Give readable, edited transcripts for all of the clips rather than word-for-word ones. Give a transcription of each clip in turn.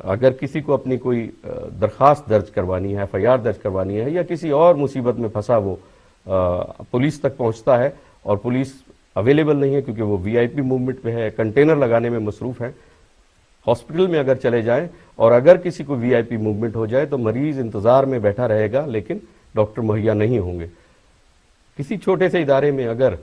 اگر کسی کو اپنی کوئی درخواست درج کروانی ہے، FIR درج کروانی ہے، یا کسی اور مصیبت میں پھنسا وہ پولیس تک پہنچتا ہے اور پولیس اویلیبل نہیں ہے کیونکہ وہ VIP موومنٹ میں ہے، کنٹینر لگانے میں مصروف ہے، ہاسپٹل میں اگر چلے جائیں اور اگر کسی کو VIP موومنٹ ہو جائے تو مریض انتظار میں بیٹھا رہے گا لیکن ڈاکٹر مہیا نہیں ہوں گے۔ کسی چھوٹے سے ادارے میں اگر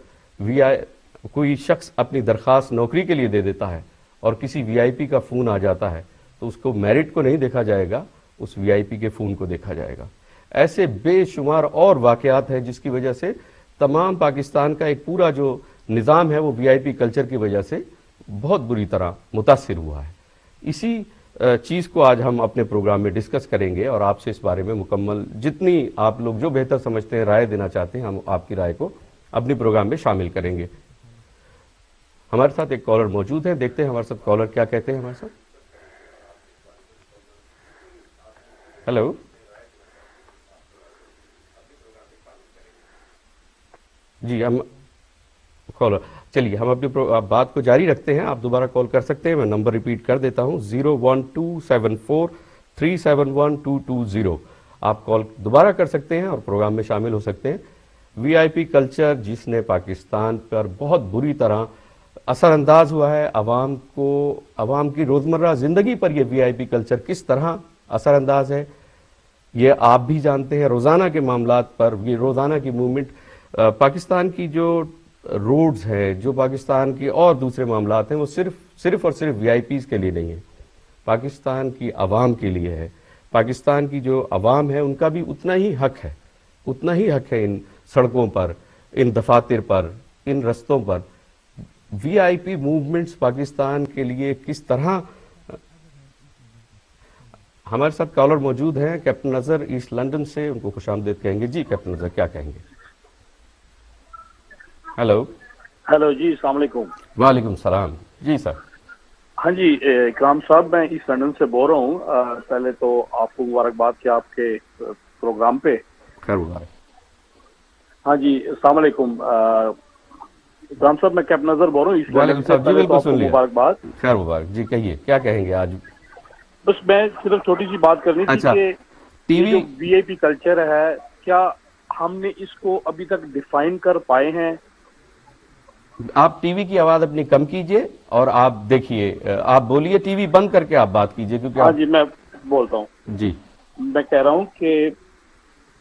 کوئی شخص اپنی درخواست نوکری کے لیے دے دیتا ہے اور کسی VIP کا فون آ جاتا ہے تو اس کو میرٹ کو نہیں دیکھا جائے گا، اس VIP کے فون کو دیکھا جائے گا۔ ایسے بے شمار اور واقعات ہیں جس کی وجہ سے تمام پاکستان کا ایک پورا جو نظام ہے وہ VIP کلچر کی وجہ سے بہت بری طرح متاثر ہوا ہے۔ اسی چیز کو آج ہم اپنے پروگرام میں ڈسکس کریں گے اور آپ سے اس بارے میں مکمل جتنی آپ لوگ جو بہتر سمجھتے ہیں رائے دینا چاہتے ہیں، ہم آپ کی رائے کو اپنے پروگرام میں شامل کریں گے۔ ہمارے ساتھ ایک کالر موجود ہے، دیکھتے ہیں ہمارے ساتھ کالر کیا کہتے ہیں ہمارے ساتھ۔ ہیلو، جی ہم کالر، چلیے ہم اپنی بات کو جاری رکھتے ہیں، آپ دوبارہ کال کر سکتے ہیں، میں نمبر ریپیٹ کر دیتا ہوں 01274371220۔ آپ کال دوبارہ کر سکتے ہیں اور پروگرام میں شامل ہو سکتے ہیں۔ VIP کلچر جس نے پاکستان پر بہت بری طرح اثر انداز ہوا ہے، عوام کی روزمرہ زندگی پر یہ VIP کلچر کس طرح اثر انداز ہے یہ آپ بھی جانتے ہیں۔ روزانہ کے معاملات پر یہ روزانہ کی موومنٹ، پاکستان کی جو روڈز ہیں، جو پاکستان کی اور دوسرے معاملات ہیں، وہ صرف اور صرف VIPs کے لیے نہیں ہیں، پاکستان کی عوام کے لیے ہے۔ پاکستان کی جو عوام ہے ان کا بھی اتنا ہی حق ہے ان سڑکوں پر، ان دفاتر پر، ان رستوں پر۔ VIP موومنٹس پاکستان کے لیے کس طرح، ہمارے ساتھ کالر موجود ہیں کیپٹن اظہر ایسٹ لندن سے، ان کو خوش آمدید کہیں گے۔ جی کیپٹن اظہر کیا کہیں گے؟ ہیلو جی السلام علیکم۔ وعلیکم السلام جی سر۔ ہاں جی اکرام صاحب، میں ایسٹ لندن سے بول رہا ہوں۔ پہلے تو آپ کو مبارکباد کہ آپ کے پروگرام پہ خیر مبارک۔ ہاں جی السلام علیکم اکرام صاحب، میں کیپٹن اظہر بول رہا ہوں ایسٹ لندن سے۔ پہلے تو آپ کو مبارکباد، خیر مبارک جی، کہیے کیا کہیں گے آج؟ بس میں صرف چھوٹی سی بات کرنی تھی کہ TV جو VIP کلچر ہے، کیا ہم نے اس کو ابھی تک ڈیفائن کر پائے ہیں؟ آپ TV کی آواز اپنی کم کیجئے اور آپ دیکھیے، آپ بولیے، TV بند کر کے آپ بات کیجئے کیونکہ ہاں جی میں بولتا ہوں جی۔ میں کہہ رہا ہوں کہ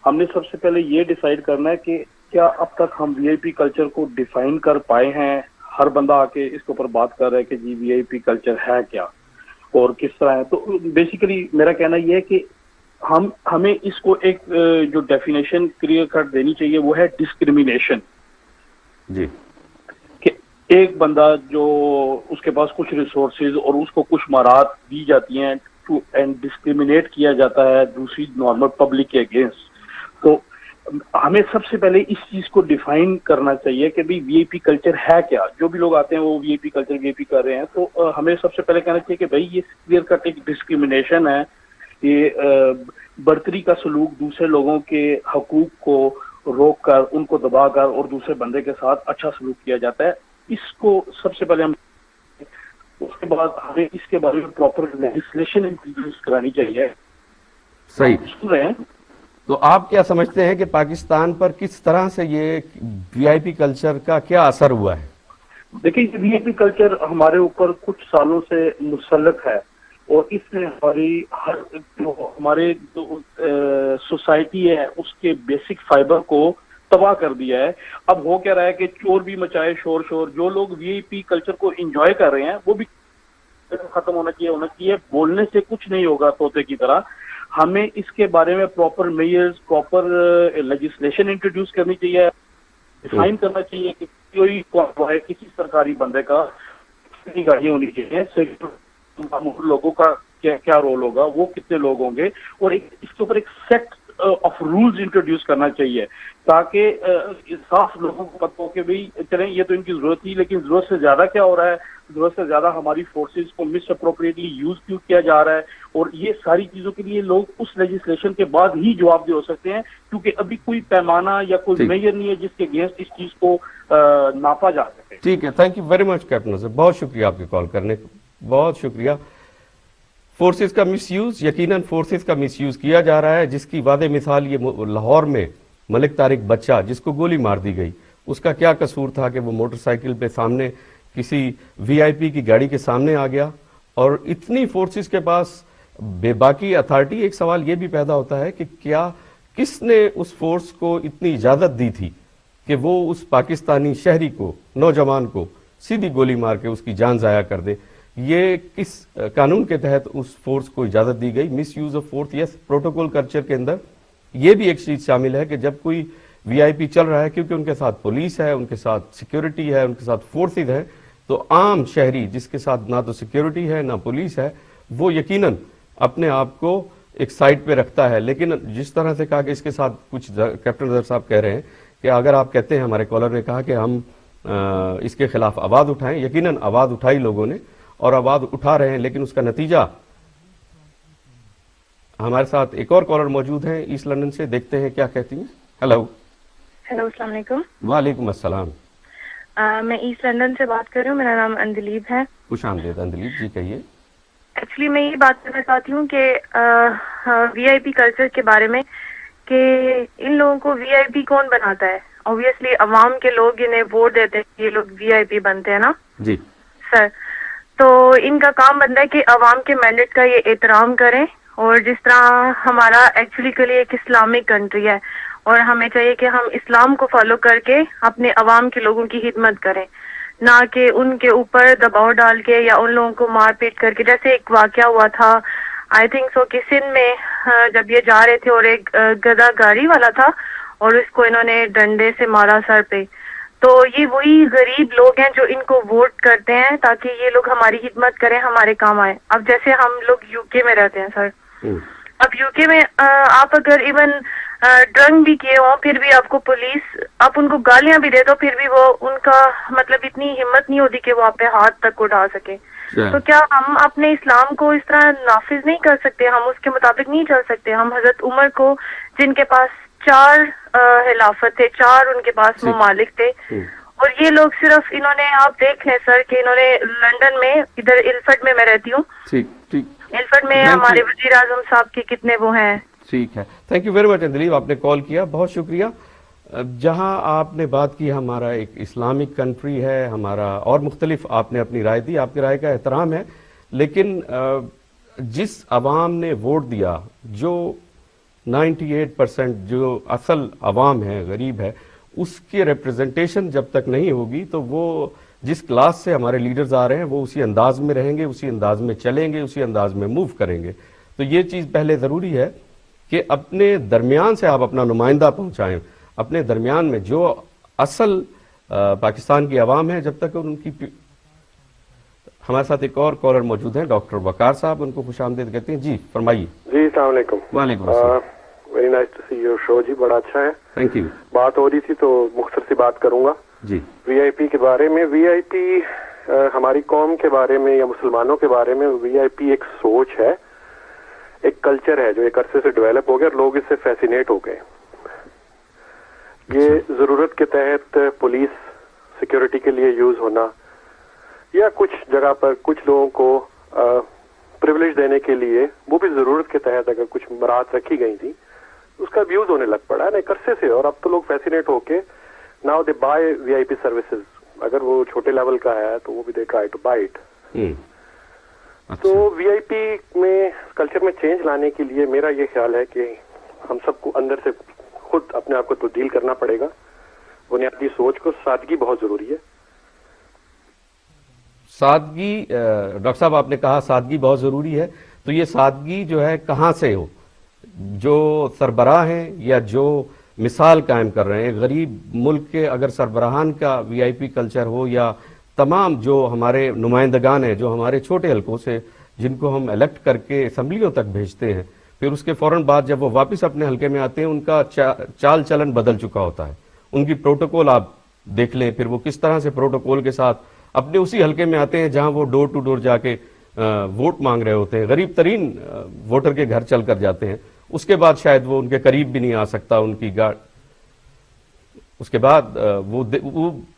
ہم نے سب سے پہلے یہ ڈیسائیڈ کرنا ہے کہ کیا اب تک ہم VIP کلچر کو ڈیفائن کر پائے ہیں؟ ہر بندہ آ کے اس کے اوپر بات کر رہا ہے کہ جی VIP کلچر ہے کیا اور کس طرح ہے۔ تو بیسیکلی میرا کہنا یہ ہے کہ ہمیں اس کو ایک جو ڈیفینیشن کلیئر کٹ دینی چاہیے، وہ ہے ڈسکریمنیشن۔ جی، کہ ایک بندہ جو اس کے پاس کچھ ریسورسز اور اس کو کچھ مہارت دی جاتی ہیں اینڈ ڈسکریمنیٹ کیا جاتا ہے دوسری نارمل پبلک کے اگینسٹ، تو ہمیں سب سے پہلے اس چیز کو ڈیفائن کرنا چاہیے کہ بھی VIP کلچر ہے کیا۔ جو بھی لوگ آتے ہیں وہ VIP کلچر VIP کر رہے ہیں، تو ہمیں سب سے پہلے کہنا چاہیے کہ بھائی یہ کلیئر کٹ ایک ڈسکریمنیشن ہے، یہ برتری کا سلوک، دوسرے لوگوں کے حقوق کو روک کر، ان کو دبا کر اور دوسرے بندے کے ساتھ اچھا سلوک کیا جاتا ہے۔ اس کو سب سے پہلے ہم، اس کے بعد ہمیں اس کے بارے میں پراپر لیجسلیشن انٹروڈیوس کرانی چاہیے۔ صحیح۔ سن رہے ہیں؟ تو آپ کیا سمجھتے ہیں کہ پاکستان پر کس طرح سے یہ VIP کلچر کا کیا اثر ہوا ہے؟ دیکھیں یہ VIP کلچر ہمارے اوپر کچھ سالوں سے مسلط ہے اور اس نے ہمارے جو سوسائٹی ہے اس کے بیسک فائبر کو تباہ کر دیا ہے۔ اب ہو کیا رہا ہے کہ چور بھی مچائے شور، جو لوگ VIP کلچر کو انجوائے کر رہے ہیں وہ بھی ختم ہونا چاہیے۔ بولنے سے کچھ نہیں ہوگا طوطے کی طرح، ہمیں اس کے بارے میں proper measures, proper legislation introduce کرنی چاہیے، ڈیفائن کرنا چاہیے کہ کوئی کسی سرکاری بندے کا کتنی گاڑیاں ہونی چاہیے، لوگوں کا کیا رول ہوگا، وہ کتنے لوگ ہوں گے، اور اس کے اوپر ایک سیٹ آف رولز انٹروڈیوس کرنا چاہیے تاکہ صاف لوگوں کو پتہ ہو کہ بھئی چلیں یہ تو ان کی ضرورت تھی، لیکن ضرورت سے زیادہ کیا ہو رہا ہے، ضرورت سے زیادہ ہماری فورسز کو مس اپروپریٹلی یوز کیوں کیا جا رہا ہے، اور یہ ساری چیزوں کے لیے لوگ اس لیجسلیشن کے بعد ہی جواب دہ ہو سکتے ہیں، کیونکہ ابھی کوئی پیمانہ یا کوئی میجر نہیں ہے جس کے اگینسٹ اس چیز کو ناپا جا سکے۔ ٹھیک ہے، thank you very much captain صاحب، بہت شکریہ آپ کے کال کرنے کا، بہت شکریہ۔ فورسز کا مس یوز، یقیناً فورسز کا مس یوز کیا جا رہا ہے، جس کی واضح مثال یہ لاہور میں ملک طارق بچہ جس کو گولی مار دی گئی، اس کا کیا قصور تھا کہ وہ موٹر سائیکل پہ سامنے کسی وی آئی پی کی گاڑی کے سامنے آ گیا، اور اتنی فورسز کے پاس بے باقی اتھارٹی. ایک سوال یہ بھی پیدا ہوتا ہے کہ کیا کس نے اس فورس کو اتنی اجازت دی تھی کہ وہ اس پاکستانی شہری کو، نوجوان کو سیدھی گولی مار کے اس کی جان ضائع کر دے؟ یہ کس قانون کے تحت اس فورس کو اجازت دی گئی؟ Misuse of force. Yes, protocol culture کے اندر یہ بھی ایک چیز شامل ہے کہ جب کوئی وی آئی پی چل رہا ہے، کیونکہ ان کے ساتھ پولیس ہے، ان کے ساتھ سیکیورٹی ہے، ان کے ساتھ فورسز ہے، تو عام شہری جس کے ساتھ نہ تو سیکیورٹی ہے نہ پولیس ہے، وہ یقیناً اپنے آپ کو ایک سائٹ پہ رکھتا ہے. لیکن جس طرح سے کہا کہ اس کے ساتھ کچھ کیپٹن ظفر صاحب کہہ رہے ہیں کہ اگر آپ کہتے ہیں، ہمارے کالر نے کہا کہ ہم اس کے خلاف آواز اٹھائیں، یقیناً آواز اٹھائی لوگوں نے اور آواز اٹھا رہے ہیں، لیکن اس کا نتیجہ. ہمارے ساتھ ایک اور کالر موجود ہیں ایسٹ لندن سے، دیکھتے ہیں کیا کہتی ہیں. ہیلو. ہیلو، السلام علیکم. وعلیکم السلام. میں ایسٹ لندن سے بات کر رہی ہوں، میرا نام اندلیب ہے. خوش آمدید اندلیب جی، کہیے. ایکچولی میں یہ بات کرنا چاہتی ہوں کہ وی آئی پی کلچر کے بارے میں، کہ ان لوگوں کو وی آئی پی کون بناتا ہے؟ اوبویسلی عوام کے لوگ انہیں ووٹ دیتے ہیں، یہ لوگ وی آئی پی بنتے ہیں نا جی سر. تو ان کا کام بنتا ہے کہ عوام کے مینڈیٹ کا یہ احترام کریں، اور جس طرح ہمارا ایکچولی کے لیے ایک اسلامک کنٹری ہے، اور ہمیں چاہیے کہ ہم اسلام کو فالو کر کے اپنے عوام کے لوگوں کی خدمت کریں، نہ کہ ان کے اوپر دباؤ ڈال کے یا ان لوگوں کو مار پیٹ کر کے. جیسے ایک واقعہ ہوا تھا آئی تھنک سو کہ سندھ میں، جب یہ جا رہے تھے اور ایک گدھا گاڑی والا تھا اور اس کو انہوں نے ڈنڈے سے مارا سر پہ. تو یہ وہی غریب لوگ ہیں جو ان کو ووٹ کرتے ہیں تاکہ یہ لوگ ہماری خدمت کریں، ہمارے کام آئے. اب جیسے ہم لوگ یو کے میں رہتے ہیں سر، اب یو کے میں آپ اگر ایون ڈرنک بھی کیے ہوں، پھر بھی آپ کو پولیس، آپ ان کو گالیاں بھی دے دو، پھر بھی وہ ان کا مطلب اتنی ہمت نہیں ہوتی کہ وہ آپ پہ ہاتھ تک اٹھا سکے. تو کیا ہم اپنے اسلام کو اس طرح نافذ نہیں کر سکتے؟ ہم اس کے مطابق نہیں چل سکتے؟ ہم حضرت عمر کو، جن کے پاس 4 خلافت تھے، 4 ان کے پاس ممالک تھے، اور یہ لوگ صرف انہوں نے، آپ دیکھ لیں سر کہ انہوں نے لندن میں، ادھر الفٹ میں رہتی ہوں، الفٹ میں ہمارے وزیر اعظم صاحب کے کتنے وہ ہیں. ٹھیک ہے، تھینک یو ویری مچ اندلیب، آپ نے کال کیا، بہت شکریہ. جہاں آپ نے بات کی ہمارا ایک اسلامک کنٹری ہے ہمارا، اور مختلف آپ نے اپنی رائے دی، آپ کی رائے کا احترام ہے، لیکن جس عوام نے ووٹ دیا، جو 98% جو اصل عوام ہے، غریب ہے، اس کی ریپرزنٹیشن جب تک نہیں ہوگی تو وہ جس کلاس سے ہمارے لیڈرز آ رہے ہیں وہ اسی انداز میں رہیں گے، اسی انداز میں چلیں گے، اسی انداز میں موو کریں گے. تو یہ چیز پہلے ضروری ہے کہ اپنے درمیان سے آپ اپنا نمائندہ پہنچائیں، اپنے درمیان میں جو اصل پاکستان کی عوام ہے، جب تک ان کی. ہمارے ساتھ ایک اور کالر موجود ہیں، ڈاکٹر وقار صاحب، ان کو خوش آمدید کہتے ہیں. جی فرمائیے. جی السلام علیکم. وعلیکم السلام. Very nice to see your show. جی بڑا اچھا ہے. Thank you. بات ہو رہی تھی تو مختصر سی بات کروں گا جی وی آئی پی کے بارے میں. وی آئی پی ہماری قوم کے بارے میں یا مسلمانوں کے بارے میں، وی آئی پی ایک سوچ ہے، ایک کلچر ہے جو ایک عرصے سے ڈیولپ ہو گیا اور لوگ اس سے فیسینیٹ ہو گئے. یہ ضرورت کے تحت پولیس سیکیورٹی کے لیے یوز ہونا، یا کچھ جگہ پر کچھ لوگوں کو پریولیج دینے کے لیے، وہ بھی ضرورت کے تحت اگر کچھ مراحت رکھی گئی تھی، اس کا ابیوز ہونے لگ پڑا ہے نا ایک عرصے سے. اور اب تو لوگ فیسینیٹ ہو کے now they buy V I P services. اگر وہ چھوٹے لیول کا ہے تو وہ بھی they try to buy it. تو وی آئی پی میں کلچر میں چینج لانے کے لیے میرا یہ خیال ہے کہ ہم سب کو اندر سے خود اپنے آپ کو تبدیل کرنا پڑے گا. بنیادی سوچ کو، سادگی بہت ضروری ہے. سادگی، ڈاکٹر صاحب آپ نے کہا سادگی بہت ضروری ہے، تو یہ سادگی جو ہے کہاں سے ہو؟ جو سربراہ ہیں یا جو مثال قائم کر رہے ہیں، غریب ملک کے اگر سربراہان کا وی آئی پی کلچر ہو، یا تمام جو ہمارے نمائندگان ہیں جو ہمارے چھوٹے حلقوں سے، جن کو ہم الیکٹ کر کے اسمبلیوں تک بھیجتے ہیں، پھر اس کے فوراً بعد جب وہ واپس اپنے حلقے میں آتے ہیں، ان کا چال چلن بدل چکا ہوتا ہے. ان کی پروٹوکول آپ دیکھ لیں، پھر وہ کس طرح سے پروٹوکول کے ساتھ اپنے اسی حلقے میں آتے ہیں جہاں وہ ڈور ٹو ڈور جا کے ووٹ مانگ رہے ہوتے ہیں. غریب ترین ووٹر کے گھر چل کر جاتے ہیں. اس کے بعد شاید وہ ان کے قریب بھی نہیں آ سکتا ان کی گاڑ. اس کے بعد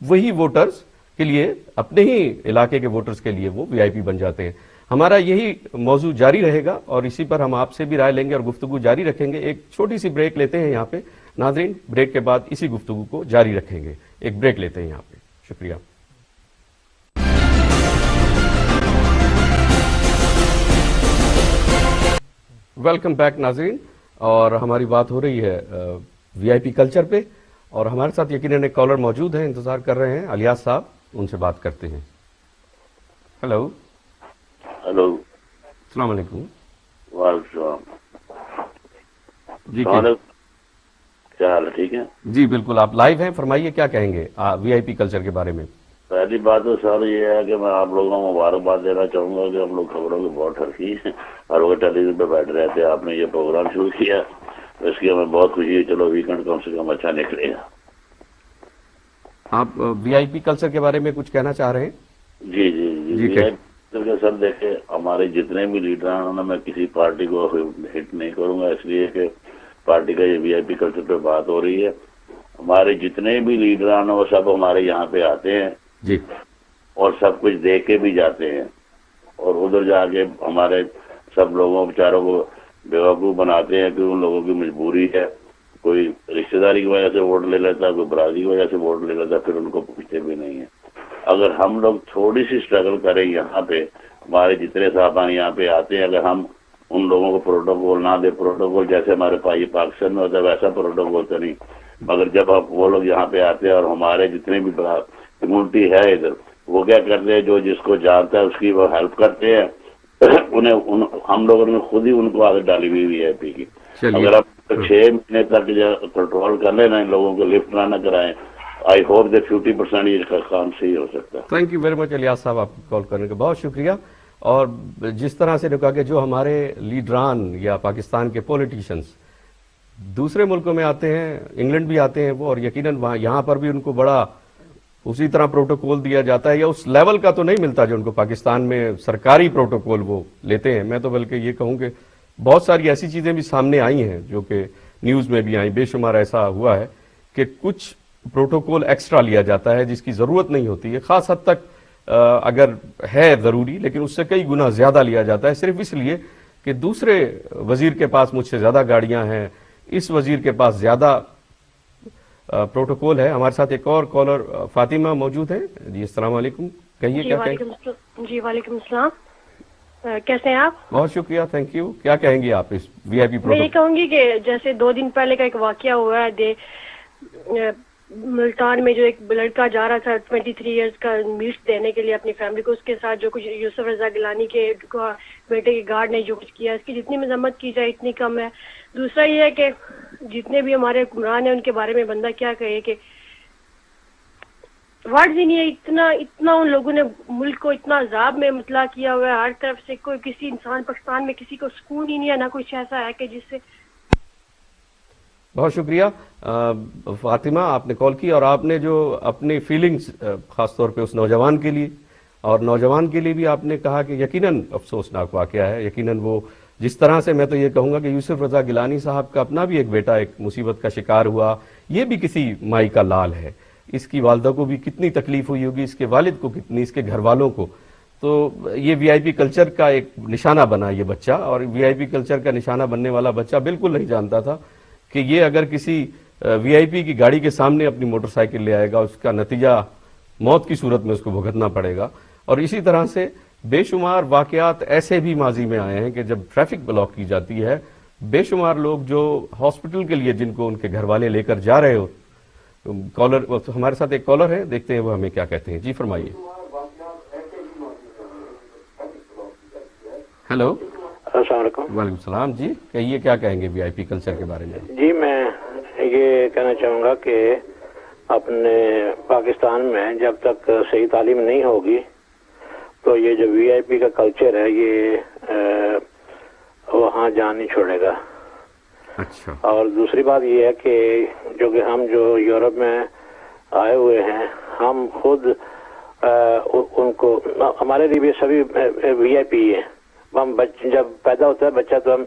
وہی ووٹرز کے لیے، اپنے ہی علاقے کے ووٹرز کے لیے وہ وی آئی پی بن جاتے ہیں. ہمارا یہی موضوع جاری رہے گا اور اسی پر ہم آپ سے بھی رائے لیں گے اور گفتگو جاری رکھیں گے. ایک چھوٹی سی بریک لیتے ہیں یہاں پہ ناظرین, بریک کے بعد اسی گفتگو کو جاری رکھیں گے. ایک بریک لیتے ہیں یہاں پہ. شکریہ. ویلکم بیک ناظرین, اور ہماری بات ہو رہی ہے وی آئی پی کلچر پہ, اور ہمارے ساتھ یقیناً ایک کالر موجود ہیں, انتظار کر رہے ہیں, الیاس صاحب, ان سے بات کرتے ہیں. ہیلو. ہلو, السلام علیکم. وعلیکم السلام. جی کیا حال ہے؟ ٹھیک ہے جی بالکل, آپ لائیو ہیں, فرمائیے کیا کہیں گے وی آئی پی کلچر کے بارے میں. پہلی بات تو سر یہ ہے کہ میں آپ لوگوں کو مبارکباد دینا چاہوں گا کہ ہم لوگ خبروں کی بہت ٹھرکی ہیں, ہر وقت ٹیلی ویژن پہ بیٹھ رہے تھے, آپ نے یہ پروگرام شروع کیا, اس کی ہمیں بہت خوشی ہے. چلو ویکینڈ کم سے کم اچھا نکلے گا. آپ وی آئی پی کلچر کے بارے میں کچھ کہنا چاہ رہے ہیں؟ جی جی جی وی آئی پی کلچر سر دیکھیں, ہمارے جتنے بھی لیڈر ہیں میں کسی پارٹی کو ہٹ نہیں کروں گا, اس لیے کہ پارٹی کا یہ وی آئی پی کلچر پہ بات ہو رہی ہے. ہمارے جتنے بھی لیڈران ہیں وہ سب ہمارے یہاں پہ آتے ہیں جی, اور سب کچھ دیکھ کے بھی جاتے ہیں, اور ادھر جا کے ہمارے سب لوگوں بیچاروں کو بیوقوف بناتے ہیں کہ ان لوگوں کی مجبوری ہے, کوئی رشتہ داری کی وجہ سے ووٹ لے لیتا, کوئی برادری کی وجہ سے ووٹ لے لیتا, پھر ان کو پوچھتے بھی نہیں ہیں. اگر ہم لوگ تھوڑی سی اسٹرگل کریں یہاں پہ, ہمارے جتنے صاحبان یہاں پہ آتے ہیں, اگر ہم ان لوگوں کو پروٹوکول نہ دیں, پروٹوکول جیسے ہمارے پاکستان میں ہوتا ہے ویسا پروٹوکول تو نہیں, مگر جب وہ لوگ یہاں پہ آتے ہیں اور ہمارے جتنے بھی کمیونٹی ہے ادھر, وہ کیا کرتے ہیں, جو جس کو جانتا ہے اس کی وہ ہیلپ کرتے ہیں. ہم لوگوں نے خود ہی ان کو عادت ڈالی ہوئی وی آئی پی کی. اگر آپ 6 مہینے تک کنٹرول کر لیں نا, ان لوگوں کو لفٹ نہ کرائیں, آئی ہوپ دیٹ 50% یہ کام صحیح ہو سکتا ہے. Thank you very much Ilyas صاحب, آپ کال کرنے کا بہت شکریہ. اور جس طرح سے نے کہا کہ جو ہمارے لیڈران یا پاکستان کے پولیٹیشنز دوسرے ملکوں میں آتے ہیں, انگلینڈ بھی آتے ہیں وہ, اور یقیناً وہاں یہاں پر بھی ان کو بڑا اسی طرح پروٹوکول دیا جاتا ہے, یا اس لیول کا تو نہیں ملتا جو ان کو پاکستان میں سرکاری پروٹوکول وہ لیتے ہیں. میں تو بلکہ یہ کہوں کہ بہت ساری ایسی چیزیں بھی سامنے آئی ہیں جو کہ نیوز میں بھی آئیں, بے شمار ایسا ہوا ہے کہ کچھ پروٹوکول ایکسٹرا لیا جاتا ہے جس کی ضرورت نہیں ہوتی ہے, خاص حد تک اگر ہے ضروری, لیکن اس سے کئی گنا زیادہ لیا جاتا ہے صرف اس لیے کہ دوسرے وزیر کے پاس مجھ سے زیادہ گاڑیاں ہیں, اس وزیر کے پاس زیادہ پروٹوکول ہے. ہمارے ساتھ ایک اور کالر فاطمہ موجود ہیں. جی السلام علیکم, کہیے کیا کہیں. جی وعلیکم السلام, کیسے ہیں آپ؟ بہت شکریہ, تھینک یو. کیا کہیں گی آپ اس وی آئی پی میں یہ کہوں گی کہ جیسے 2 دن پہلے کا ایک واقعہ ہوا ہے ملتان میں, جو ایک لڑکا جا رہا تھا 23 ایئرز کا میٹ دینے کے لیے اپنی فیملی کو, اس کے ساتھ جو کچھ یوسف رضا گیلانی کے بیٹے کے گارڈ نے جو کچھ کیا, اس کی جتنی مذمت کی جائے اتنی کم ہے. دوسرا یہ ہے کہ جتنے بھی ہمارے حکمران ہیں ان کے بارے میں بندہ کیا کہے کہ ورڈز ہی نہیں ہے. اتنا ان لوگوں نے ملک کو اتنا عذاب میں مبتلا کیا ہوا ہے ہر طرف سے, کوئی کسی انسان پاکستان میں کسی کو سکون ہی نہیں ہے, نہ کچھ ایسا ہے کہ جس سے. بہت شکریہ فاطمہ, آپ نے کال کی اور آپ نے جو اپنی فیلنگز خاص طور پہ اس نوجوان کے لیے اور نوجوان کے لیے بھی آپ نے کہا کہ یقیناً افسوسناک واقعہ ہے. یقیناً وہ جس طرح سے, میں تو یہ کہوں گا کہ یوسف رضا گیلانی صاحب کا اپنا بھی ایک بیٹا ایک مصیبت کا شکار ہوا, یہ بھی کسی مائی کا لال ہے. اس کی والدہ کو بھی کتنی تکلیف ہوئی ہوگی, اس کے والد کو کتنی, اس کے گھر والوں کو. تو یہ وی آئی پی کلچر کا ایک نشانہ بنا یہ بچہ, اور وی آئی پی کلچر کا نشانہ بننے والا بچہ بالکل نہیں جانتا تھا کہ یہ اگر کسی وی آئی پی کی گاڑی کے سامنے اپنی موٹر سائیکل لے آئے گا, اس کا نتیجہ موت کی صورت میں اس کو بھگتنا پڑے گا. اور اسی طرح سے بے شمار واقعات ایسے بھی ماضی میں آئے ہیں کہ جب ٹریفک بلاک کی جاتی ہے, بے شمار لوگ جو ہاسپٹل کے لیے جن کو ان کے گھر والے لے کر جا رہے ہو. کالر, ہمارے ساتھ ایک کالر ہے, دیکھتے ہیں وہ ہمیں کیا کہتے ہیں. جی فرمائیے. ہیلو, السلام علیکم. وعلیکم السلام. جی کہیے کیا کہیں گے وی آئی پی کلچر کے بارے میں. جی میں یہ کہنا چاہوں گا کہ اپنے پاکستان میں جب تک صحیح تعلیم نہیں ہوگی تو یہ جو وی آئی پی کا کلچر ہے یہ وہاں جان نہیں چھوڑے گا. اچھا. اور دوسری بات یہ ہے کہ ہم جو یورپ میں آئے ہوئے ہیں, ہم خود ان کو, ہمارے لیے سبھی وی آئی پی ہیں. ہم جب پیدا ہوتا ہے بچہ تو ہم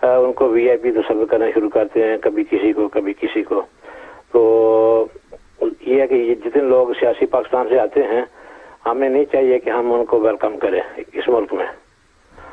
ان کو وی آئی پی تصور کرنا شروع کرتے ہیں, کبھی کسی کو کبھی کسی کو. تو یہ ہے کہ یہ جتنے لوگ سیاسی پاکستان سے آتے ہیں, ہمیں نہیں چاہیے کہ ہم ان کو ویلکم کریں اس ملک میں.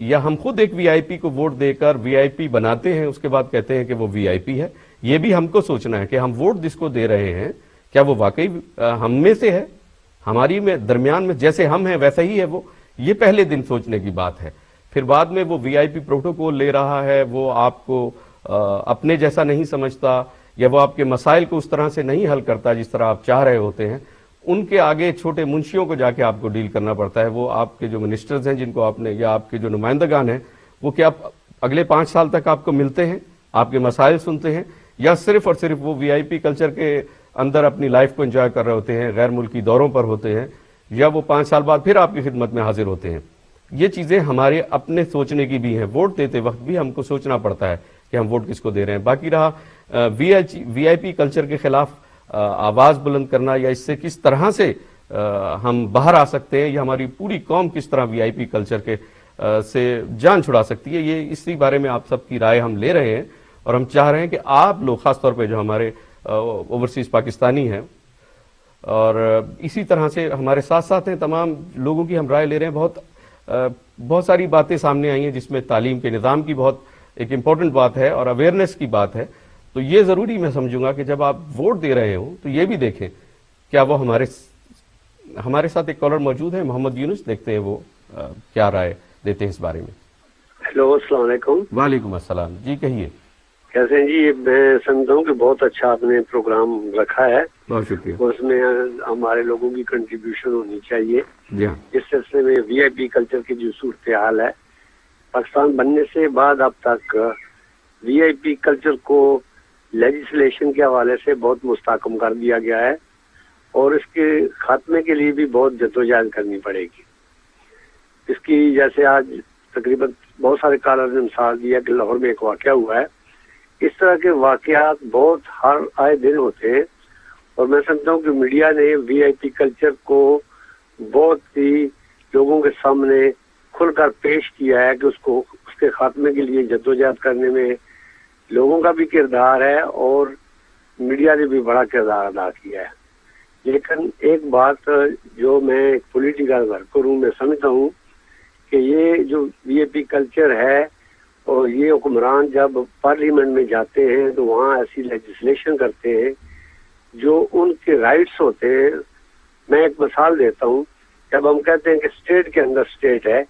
یا ہم خود ایک وی آئی پی کو ووٹ دے کر وی آئی پی بناتے ہیں، اس کے بعد کہتے ہیں کہ وہ وی آئی پی ہے. یہ بھی ہم کو سوچنا ہے کہ ہم ووٹ جس کو دے رہے ہیں کیا وہ واقعی ہم میں سے ہے، ہماری میں درمیان میں جیسے ہم ہیں ویسا ہی ہے وہ. یہ پہلے دن سوچنے کی بات ہے. پھر بعد میں وہ وی آئی پی پروٹوکول لے رہا ہے، وہ آپ کو اپنے جیسا نہیں سمجھتا، یا وہ آپ کے مسائل کو اس طرح سے نہیں حل کرتا جس طرح آپ چاہ رہے ہوتے ہیں. ان کے آگے چھوٹے منشیوں کو جا کے آپ کو ڈیل کرنا پڑتا ہے. وہ آپ کے جو منسٹرز ہیں جن کو آپ نے، یا آپ کے جو نمائندگان ہیں، وہ کیا اگلے 5 سال تک آپ کو ملتے ہیں، آپ کے مسائل سنتے ہیں، یا صرف اور صرف وہ وی آئی پی کلچر کے اندر اپنی لائف کو انجوائے کر رہے ہوتے ہیں، غیر ملکی دوروں پر ہوتے ہیں، یا وہ 5 سال بعد پھر آپ کی خدمت میں حاضر ہوتے ہیں. یہ چیزیں ہمارے اپنے سوچنے کی بھی ہیں. ووٹ دیتے وقت بھی ہم کو سوچنا پڑتا ہے کہ ہم ووٹ کس کو دے رہے ہیں. باقی رہا وی آئی پی کلچر کے خلاف آواز بلند کرنا، یا اس سے کس طرح سے ہم باہر آ سکتے ہیں، یا ہماری پوری قوم کس طرح وی آئی پی کلچر کے سے جان چھڑا سکتی ہے، یہ اسی بارے میں آپ سب کی رائے ہم لے رہے ہیں. اور ہم چاہ رہے ہیں کہ آپ لوگ، خاص طور پہ جو ہمارے اوورسیز پاکستانی ہیں، اور اسی طرح سے ہمارے ساتھ ساتھ ہیں، تمام لوگوں کی ہم رائے لے رہے ہیں. بہت ساری باتیں سامنے آئی ہیں جس میں تعلیم کے نظام کی بہت ایک امپورٹنٹ بات ہے اور اویئرنیس کی بات ہے. تو یہ ضروری میں سمجھوں گا کہ جب آپ ووٹ دے رہے ہوں تو یہ بھی دیکھیں کیا وہ ہمارے ساتھ ایک کالر موجود ہے، محمد یونس، دیکھتے ہیں وہ کیا رائے دیتے ہیں اس بارے میں. ہیلو، السلام علیکم. وعلیکم السلام. جی کہیے. کیسے ہیں جی؟ میں سمجھتا ہوں کہ بہت اچھا آپ نے پروگرام رکھا ہے. بہت شکریہ. اس میں ہمارے لوگوں کی کنٹریبیوشن ہونی چاہیے. جی ہاں. اس سلسلے میں وی آئی پی کلچر کی جو صورتحال ہے پاکستان بننے سے بعد اب تک، وی آئی پی کلچر کو لیجسلیشن کے حوالے سے بہت مستحکم کر دیا گیا ہے، اور اس کے خاتمے کے لیے بھی بہت جدوجہد کرنی پڑے گی. اس کی جیسے آج تقریباً بہت سارے کالر نے مثال دیا کہ لاہور میں ایک واقعہ ہوا ہے. اس طرح کے واقعات بہت ہر آئے دن ہوتے ہیں، اور میں سمجھتا ہوں کہ میڈیا نے وی آئی پی کلچر کو بہت ہی لوگوں کے سامنے کھل کر پیش کیا ہے کہ اس کے خاتمے کے لیے جدوجہد کرنے میں لوگوں کا بھی کردار ہے، اور میڈیا نے بھی بڑا کردار ادا کیا ہے. لیکن ایک بات جو میں ایک پولیٹیکل ورکر ہوں، میں سمجھتا ہوں کہ یہ جو وی اے پی کلچر ہے، اور یہ حکمران جب پارلیمنٹ میں جاتے ہیں تو وہاں ایسی لیجسلیشن کرتے ہیں جو ان کے رائٹس ہوتے ہیں. میں ایک مثال دیتا ہوں. جب ہم کہتے ہیں کہ اسٹیٹ کے اندر اسٹیٹ ہے،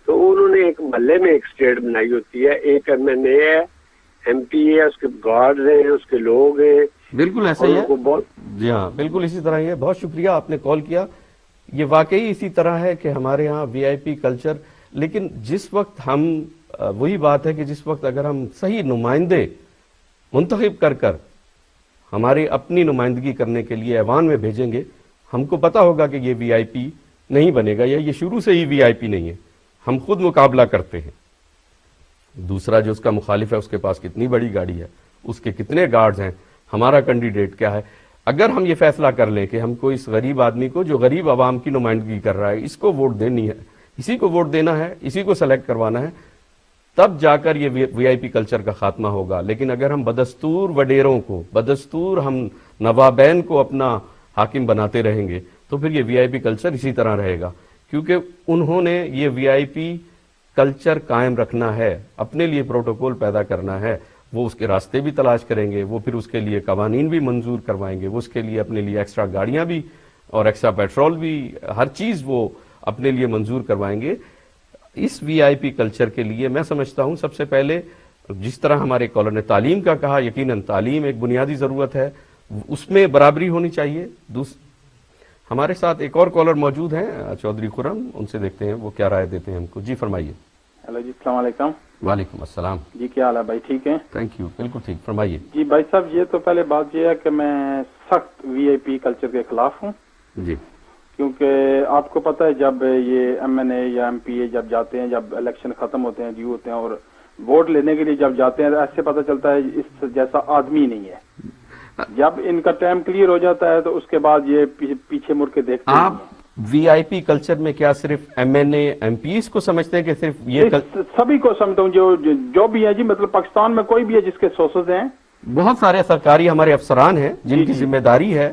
تو انہوں نے ایک محلے میں ایک اسٹیٹ بنائی ہوتی ہے، ایک ایم این اے ہے، ایم پی ہے، اس کے گارڈز ہیں، اس کے لوگ ہیں. بالکل ایسا ہی ہے. جی ہاں، بالکل اسی طرح ہی ہے. بہت شکریہ آپ نے کال کیا. یہ واقعی اسی طرح ہے کہ ہمارے ہاں وی آئی پی کلچر، لیکن جس وقت ہم وہی بات ہے کہ جس وقت اگر ہم صحیح نمائندے منتخب کر ہماری اپنی نمائندگی کرنے کے لیے ایوان میں بھیجیں گے، ہم کو پتا ہوگا کہ یہ وی آئی پی نہیں بنے گا، یا یہ شروع سے ہی وی آئی پی نہیں ہے. ہم خود مقابلہ کرتے ہیں. دوسرا جو اس کا مخالف ہے اس کے پاس کتنی بڑی گاڑی ہے، اس کے کتنے گارڈز ہیں، ہمارا کینڈیڈیٹ کیا ہے. اگر ہم یہ فیصلہ کر لیں کہ ہم کو اس غریب آدمی کو جو غریب عوام کی نمائندگی کر رہا ہے، اس کو ووٹ دینی ہے، اسی کو ووٹ دینا ہے، اسی کو سلیکٹ کروانا ہے، تب جا کر یہ وی آئی پی کلچر کا خاتمہ ہوگا. لیکن اگر ہم بدستور وڈیروں کو، بدستور ہم نوابین کو اپنا حاکم بناتے رہیں گے تو پھر یہ وی آئی پی کلچر اسی طرح رہے گا. کیونکہ انہوں نے یہ وی آئی پی کلچر قائم رکھنا ہے، اپنے لیے پروٹوکول پیدا کرنا ہے. وہ اس کے راستے بھی تلاش کریں گے، وہ پھر اس کے لیے قوانین بھی منظور کروائیں گے، وہ اس کے لیے اپنے لیے ایکسٹرا گاڑیاں بھی اور ایکسٹرا پیٹرول بھی، ہر چیز وہ اپنے لیے منظور کروائیں گے. اس وی آئی پی کلچر کے لیے میں سمجھتا ہوں سب سے پہلے جس طرح ہمارے کالر نے تعلیم کا کہا، یقیناً تعلیم ایک بنیادی ضرورت ہے، اس میں برابری ہونی چاہیے. ہمارے ساتھ ایک اور کالر موجود ہیں، چودھری خرم، ان سے دیکھتے ہیں وہ کیا رائے دیتے ہیں ہم کو. جی فرمائیے. ہیلو جی، السلام علیکم. وعلیکم السلام. جی کیا حال ہے بھائی؟ ٹھیک ہے. Thank you. بالکل ٹھیک. فرمائیے. جی بھائی صاحب، یہ تو پہلے بات یہ ہے کہ میں سخت وی آئی پی کلچر کے خلاف ہوں. جی. کیونکہ آپ کو پتہ ہے جب یہ ایم این اے یا ایم پی اے جب جاتے ہیں، جب الیکشن ختم ہوتے ہیں، ڈیو ہوتے ہیں، اور ووٹ لینے کے لیے جب جاتے ہیں، ایسے پتہ چلتا ہے اس جیسا آدمی نہیں ہے. جب ان کا ٹائم کلیئر ہو جاتا ہے تو اس کے بعد یہ پیچھے مڑ کے دیکھتے ہیں. آپ وی آئی پی کلچر میں کیا صرف M N A M P S کو سمجھتے ہیں کہ صرف یہ سبھی کو سمجھتا ہوں جو بھی ہے جی، مطلب پاکستان میں کوئی بھی ہے جس کے سورسز ہیں. بہت سارے سرکاری ہمارے افسران ہیں جن کی ذمہ داری ہے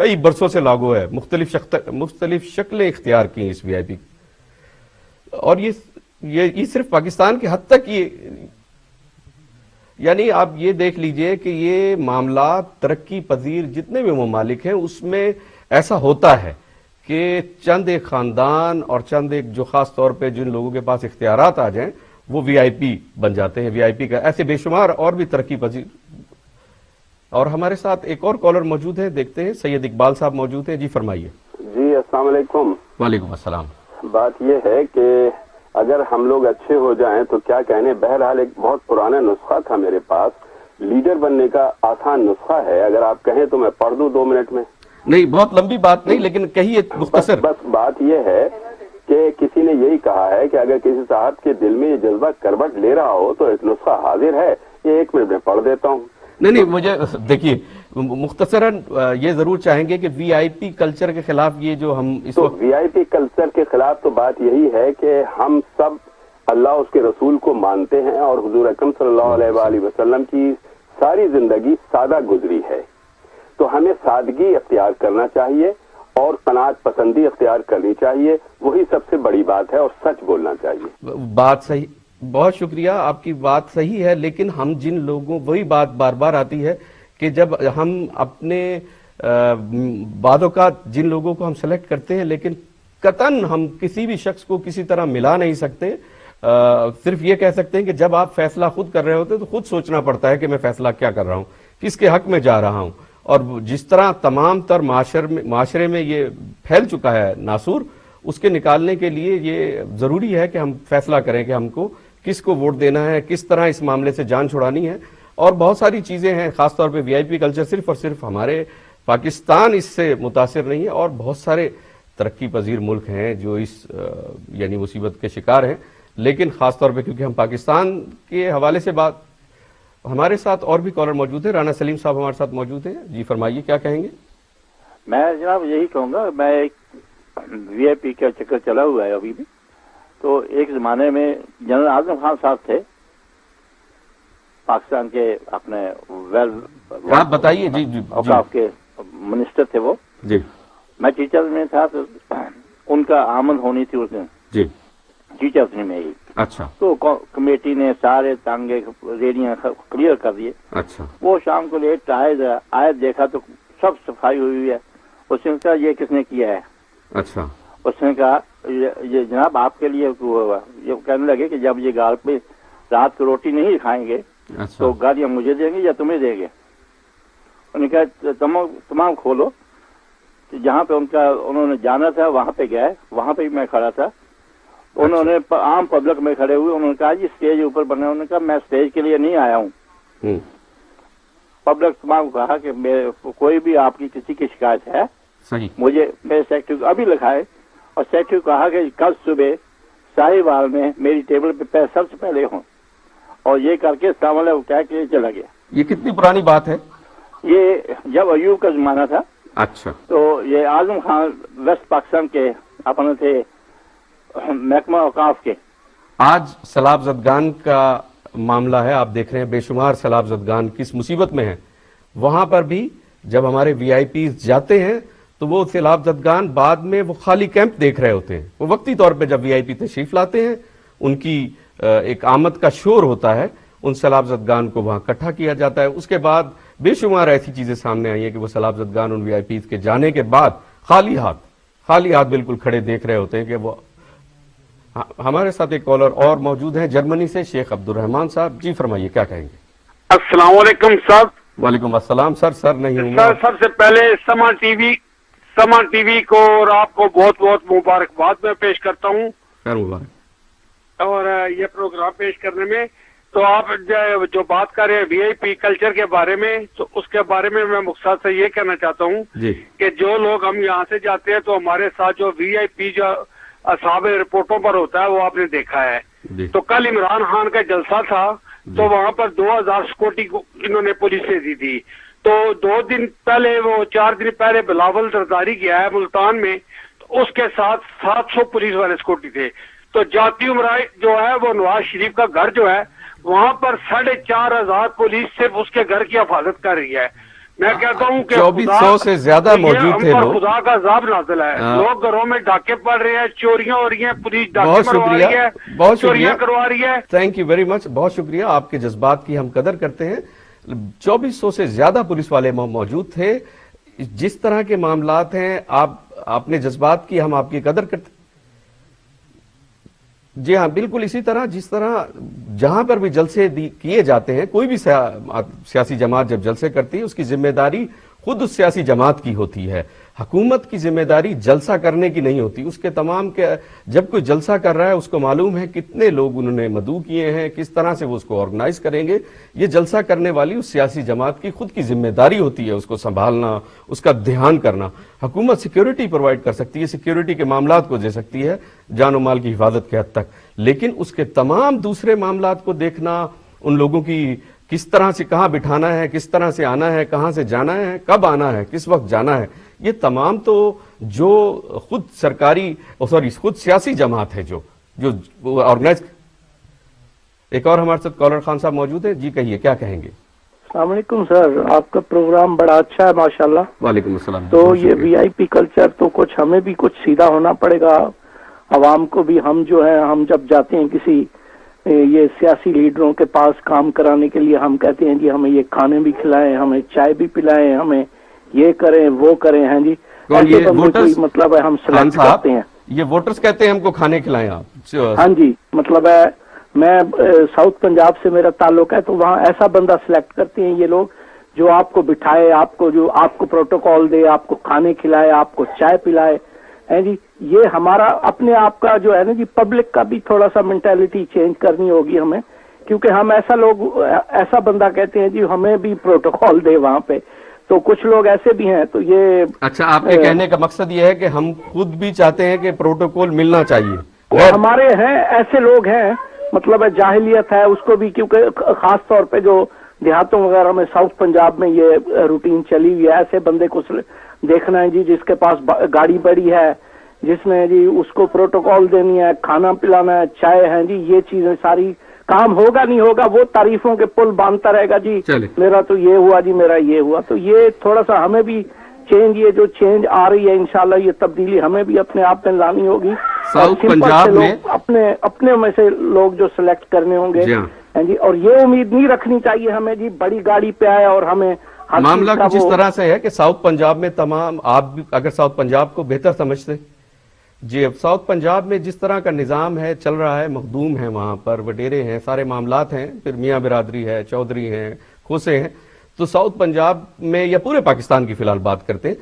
کئی برسوں سے لاگو ہے، مختلف شکلیں اختیار کی اس وی آئی پی، اور یہ صرف پاکستان کے حد تک یعنی آپ یہ دیکھ لیجئے کہ یہ معاملات ترقی پذیر جتنے بھی ممالک ہیں اس میں ایسا ہوتا ہے کہ چند ایک خاندان اور چند ایک جو خاص طور پہ جن لوگوں کے پاس اختیارات آ جائیں وہ وی آئی پی بن جاتے ہیں، وی آئی پی کا ایسے بے شمار اور بھی ترقی پذیر. اور ہمارے ساتھ ایک اور کالر موجود ہے، دیکھتے ہیں. سید اقبال صاحب موجود ہیں، جی فرمائیے. جی السلام علیکم. وعلیکم السلام. بات یہ ہے کہ اگر ہم لوگ اچھے ہو جائیں تو کیا کہنے، بہرحال ایک بہت پرانا نسخہ تھا میرے پاس، لیڈر بننے کا آسان نسخہ ہے، اگر آپ کہیں تو میں پڑھ دوں 2 منٹ میں. نہیں بہت لمبی بات نہیں، لیکن کہیے مختصر. بس بات یہ ہے کہ کسی نے یہی کہا ہے کہ اگر کسی صاحب کے دل میں یہ جذبہ کروٹ لے رہا ہو تو ایک نسخہ حاضر ہے، یہ 1 منٹ میں پڑھ دیتا ہوں. نہیں مجھے دیکھیے مختصراً یہ ضرور چاہیں گے کہ وی آئی پی کلچر کے خلاف یہ جو ہم اس وقت وی آئی پی کلچر کے خلاف تو بات یہی ہے کہ ہم سب اللہ اس کے رسول کو مانتے ہیں اور حضور اکرم صلی اللہ علیہ وآلہ وسلم کی ساری زندگی سادہ گزری ہے، تو ہمیں سادگی اختیار کرنا چاہیے اور قناعت پسندی اختیار کرنی چاہیے، وہی سب سے بڑی بات ہے، اور سچ بولنا چاہیے. بات صحیح، بہت شکریہ، آپ کی بات صحیح ہے، لیکن ہم جن لوگوں وہی بات بار بار آتی ہے کہ جب ہم اپنے بعد اوقات جن لوگوں کو ہم سلیکٹ کرتے ہیں لیکن قطعاً ہم کسی بھی شخص کو کسی طرح ملا نہیں سکتے، صرف یہ کہہ سکتے ہیں کہ جب آپ فیصلہ خود کر رہے ہوتے تو خود سوچنا پڑتا ہے کہ میں فیصلہ کیا کر رہا ہوں، کس کے حق میں جا رہا ہوں. اور جس طرح تمام تر معاشرے میں یہ پھیل چکا ہے ناسور، اس کے نکالنے کے لیے یہ ضروری ہے کہ ہم فیصلہ کریں کہ ہم کو کس کو ووٹ دینا ہے، کس طرح اس معاملے سے جان چھڑانی ہے. اور بہت ساری چیزیں ہیں، خاص طور پہ وی آئی پی کلچر صرف اور صرف ہمارے پاکستان اس سے متاثر نہیں ہے، اور بہت سارے ترقی پذیر ملک ہیں جو اس یعنی مصیبت کے شکار ہیں. لیکن خاص طور پہ کیونکہ ہم پاکستان کے حوالے سے بات، ہمارے ساتھ اور بھی کالر موجود ہیں. رانا سلیم صاحب ہمارے ساتھ موجود ہیں، جی فرمائیے کیا کہیں گے. میں جناب یہی کہوں گا، میں ایک وی آئی پی کا چکر چلا ہوا ہے ابھی بھی. تو ایک زمانے میں جنرل اعظم خان صاحب تھے پاکستان کے اپنے آپ بتائیے. جی جی اوقاف کے منسٹر تھے وہ. جی میں ٹیچر میں تھا تو ان کا آمد ہونی تھی اس دن. جی ٹیچرز میں ہی. اچھا. تو کمیٹی نے سارے تانگے ریڑیاں کلیئر کر دیے. اچھا. وہ شام کو لیٹ آئے دیکھا تو سب صفائی ہوئی ہے. اس نے کہا یہ کس نے کیا ہے؟ اچھا. اس نے کہا یہ جناب آپ کے لیے ہوا. یہ کہنے لگے کہ جب یہ گال پہ رات کو روٹی نہیں کھائیں گے تو گالیاں مجھے دیں گے یا تمہیں دیں گے. انہوں نے کہا تمام کھولو. جہاں پہ انہوں نے جانا تھا وہاں پہ گئے، وہاں پہ میں کھڑا تھا. انہوں نے عام پبلک میں کھڑے ہوئے، انہوں نے کہا جی اسٹیج اوپر بنے. انہوں نے کہا میں اسٹیج کے لیے نہیں آیا ہوں. پبلک تمام کہا کہ کوئی بھی آپ کی کسی کی شکایت ہے مجھے میرے سیکٹری کو ابھی لکھائے. اور سیکٹری کو کہا کہ کل صبح ساہی وال میں میری ٹیبل پہ سب سے پہلے ہوں. اور یہ کر کے السلام علیکم کہہ کے چلا گیا. یہ کتنی پرانی بات ہے؟ یہ جب ایوب کا زمانہ تھا. اچھا. تو یہ اعظم خان ویسٹ پاکستان کے اپنے تھے محکمہ اوقاف کے. آج سیلاب زدگان کا معاملہ ہے، آپ دیکھ رہے ہیں بے شمار سیلاب زدگان کس مصیبت میں ہیں. وہاں پر بھی جب ہمارے وی آئی پیز جاتے ہیں تو وہ سیلاب زدگان بعد میں وہ خالی کیمپ دیکھ رہے ہوتے ہیں. وہ وقتی طور پہ جب وی آئی پی تشریف لاتے ہیں ان کی ایک آمد کا شور ہوتا ہے، ان سیلاب زدگان کو وہاں اکٹھا کیا جاتا ہے. اس کے بعد بے شمار ایسی چیزیں سامنے آئی ہیں کہ وہ سیلاب زدگان ان وی آئی پیز کے جانے کے بعد خالی ہاتھ بالکل کھڑے دیکھ رہے ہوتے ہیں کہ وہ. ہمارے ساتھ ایک کالر اور موجود ہیں جرمنی سے، شیخ عبد الرحمان صاحب. جی فرمائیے کیا کہیں گے. السلام علیکم صاحب. وعلیکم السلام. سر نہیں ہوں سر، سب سے پہلے سما ٹی وی کو اور آپ کو بہت بہت مبارکباد میں پیش کرتا ہوں. خیر مبارک. اور یہ پروگرام پیش کرنے میں تو آپ جو بات کر رہے ہیں وی آئی پی کلچر کے بارے میں، تو اس کے بارے میں مختصر سے یہ کہنا چاہتا ہوں کہ جو لوگ ہم یہاں سے جاتے ہیں تو ہمارے ساتھ جو وی آئی پی جو اصحاب رپورٹوں پر ہوتا ہے وہ آپ نے دیکھا ہے. تو کل عمران خان کا جلسہ تھا تو وہاں پر 2000 سیکورٹی انہوں نے پولیس سے دی تھی. تو 2 دن پہلے وہ 4 دن پہلے بلاول زرداری گیا ہے ملتان میں، تو اس کے ساتھ 700 پولیس والے سیکورٹی تھے. تو جاتی عمرہ جو ہے وہ نواز شریف کا گھر جو ہے وہاں پر 4500 پولیس صرف اس کے گھر کی حفاظت کر رہی ہے. میں کہتا ہوں کہ 2400 سے زیادہ موجود تھے لوگ. خدا کا عذاب نازل ہے. لوگ گھروں میں ڈاکے پڑ رہے ہیں, چوریاں ہو رہی ہیں, پولیس بہت شکریہ, بہت شکریہ کروا رہی ہے. تھینک یو ویری مچ, بہت شکریہ, آپ کے جذبات کی ہم قدر کرتے ہیں. 2400 سے زیادہ پولیس والے موجود تھے. جس طرح کے معاملات ہیں, آپ نے جذبات کی, ہم آپ کی قدر کرتے. جی ہاں, بالکل اسی طرح جس طرح جہاں پر بھی جلسے کیے جاتے ہیں, کوئی بھی سیاسی جماعت جب جلسے کرتی ہے اس کی ذمہ داری خود اس سیاسی جماعت کی ہوتی ہے. حکومت کی ذمہ داری جلسہ کرنے کی نہیں ہوتی. اس کے تمام کے جب کوئی جلسہ کر رہا ہے اس کو معلوم ہے کتنے لوگ انہوں نے مدعو کیے ہیں, کس طرح سے وہ اس کو آرگنائز کریں گے. یہ جلسہ کرنے والی اس سیاسی جماعت کی خود کی ذمہ داری ہوتی ہے, اس کو سنبھالنا, اس کا دھیان کرنا. حکومت سیکیورٹی پرووائڈ کر سکتی ہے, سیکیورٹی کے معاملات کو دے سکتی ہے, جان و مال کی حفاظت کے حد تک, لیکن اس کے تمام دوسرے معاملات کو دیکھنا, ان لوگوں کی کس طرح سے کہاں بٹھانا ہے, کس طرح سے آنا ہے, کہاں سے جانا ہے, کب آنا ہے, کس وقت جانا ہے, یہ تمام تو جو خود خود سیاسی جماعت ہے جو آرگنائز. ایک اور ہمارے ساتھ کالر خان صاحب موجود ہیں. جی کہیے, کیا کہیں گے؟ السلام علیکم سر, آپ کا پروگرام بڑا اچھا ہے ماشاءاللہ. وعلیکم السلام. تو یہ وی آئی پی کلچر تو کچھ ہمیں بھی کچھ سیدھا ہونا پڑے گا, عوام کو بھی. ہم جو ہے, ہم جب جاتے ہیں کسی یہ سیاسی لیڈروں کے پاس کام کرانے کے لیے, ہم کہتے ہیں جی ہمیں یہ کھانے بھی کھلائیں, ہمیں چائے بھی پلائیں, ہمیں یہ کریں وہ کریں. ہیں جی, مطلب ہے ہم سلیکٹ کرتے ہیں. یہ ووٹرز کہتے ہیں ہم کو کھانے کھلائیں آپ. ہاں جی, مطلب ہے میں ساؤتھ پنجاب سے میرا تعلق ہے, تو وہاں ایسا بندہ سلیکٹ کرتے ہیں یہ لوگ جو آپ کو بٹھائے, آپ کو پروٹوکال دے, آپ کو کھانے کھلائے, آپ کو چائے پلائے. ہیں جی, یہ ہمارا اپنے آپ کا جو ہے نا جی, پبلک کا بھی تھوڑا سا مینٹیلٹی چینج کرنی ہوگی ہمیں, کیونکہ ہم ایسا بندہ کہتے ہیں جی ہمیں بھی پروٹوکال دے وہاں پہ. تو کچھ لوگ ایسے بھی ہیں. تو یہ اچھا, آپ کے کہنے کا مقصد یہ ہے کہ ہم خود بھی چاہتے ہیں کہ پروٹوکول ملنا چاہیے. ہمارے ہیں ایسے لوگ ہیں, مطلب جاہلیت ہے اس کو بھی, کیونکہ خاص طور پہ جو دیہاتوں وغیرہ میں ساؤتھ پنجاب میں یہ روٹین چلی ہوئی ہے, ایسے بندے کو دیکھنا ہے جی جس کے پاس گاڑی بڑی ہے, جس نے جی اس کو پروٹوکال دینی ہے, کھانا پلانا ہے, چائے ہے جی, یہ چیزیں ساری کام ہوگا نہیں ہوگا, وہ تعریفوں کے پل باندھتا رہے گا جی میرا تو یہ ہوا جی, میرا یہ ہوا. تو یہ تھوڑا سا ہمیں بھی چینج, یہ جو چینج آ رہی ہے انشاءاللہ یہ تبدیلی ہمیں بھی اپنے آپ میں لانی ہوگی. ساؤتھ پنجاب میں اپنے میں سے لوگ جو سلیکٹ کرنے ہوں گے جی, اور یہ امید نہیں رکھنی چاہیے ہمیں جی بڑی گاڑی پہ آئے اور ہمیں. معاملہ کچھ اس طرح سے ہے کہ ساؤتھ پنجاب میں تمام, آپ اگر ساؤتھ پنجاب کو بہتر سمجھتے جی, اب ساؤتھ پنجاب میں جس طرح کا نظام ہے, چل رہا ہے, مخدوم ہے, وہاں پر وڈیرے ہیں, سارے معاملات ہیں, پھر میاں برادری ہے, چودھری ہیں, کھوسے ہیں. تو ساؤتھ پنجاب میں یا پورے پاکستان کی فی الحال بات کرتے ہیں,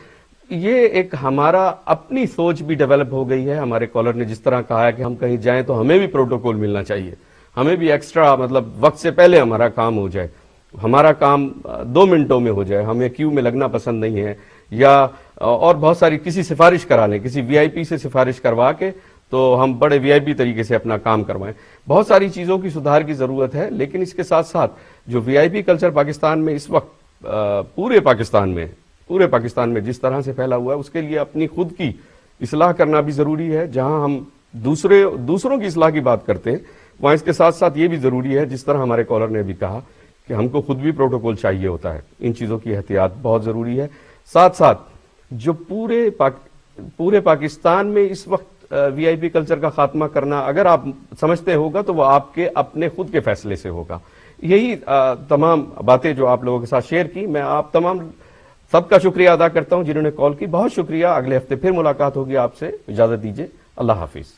یہ ایک ہمارا اپنی سوچ بھی ڈیولپ ہو گئی ہے. ہمارے کالر نے جس طرح کہا ہے کہ ہم کہیں جائیں تو ہمیں بھی پروٹوکول ملنا چاہیے, ہمیں بھی ایکسٹرا, مطلب وقت سے پہلے ہمارا کام ہو جائے, ہمارا کام 2 منٹوں میں ہو جائے, ہمیں کیو میں لگنا پسند نہیں ہے, یا اور بہت ساری کسی سفارش کرا لیں, کسی وی آئی پی سے سفارش کروا کے تو ہم بڑے وی آئی پی طریقے سے اپنا کام کروائیں. بہت ساری چیزوں کی سدھار کی ضرورت ہے, لیکن اس کے ساتھ ساتھ جو وی آئی پی کلچر پاکستان میں اس وقت پورے پاکستان میں جس طرح سے پھیلا ہوا ہے, اس کے لیے اپنی خود کی اصلاح کرنا بھی ضروری ہے. جہاں ہم دوسروں کی اصلاح کی بات کرتے ہیں, وہاں اس کے ساتھ ساتھ یہ بھی ضروری ہے, جس طرح ہمارے کالر نے بھی کہا کہ ہم کو خود بھی پروٹوکول چاہیے ہوتا ہے. ان چیزوں کی احتیاط بہت ضروری ہے. ساتھ ساتھ جو پورے پاکستان میں اس وقت وی آئی پی کلچر کا خاتمہ کرنا اگر آپ سمجھتے ہوگا تو وہ آپ کے اپنے خود کے فیصلے سے ہوگا. یہی تمام باتیں جو آپ لوگوں کے ساتھ شیئر کی, میں آپ تمام سب کا شکریہ ادا کرتا ہوں جنہوں نے کال کی. بہت شکریہ. اگلے ہفتے پھر ملاقات ہوگی آپ سے. اجازت دیجیے. اللہ حافظ.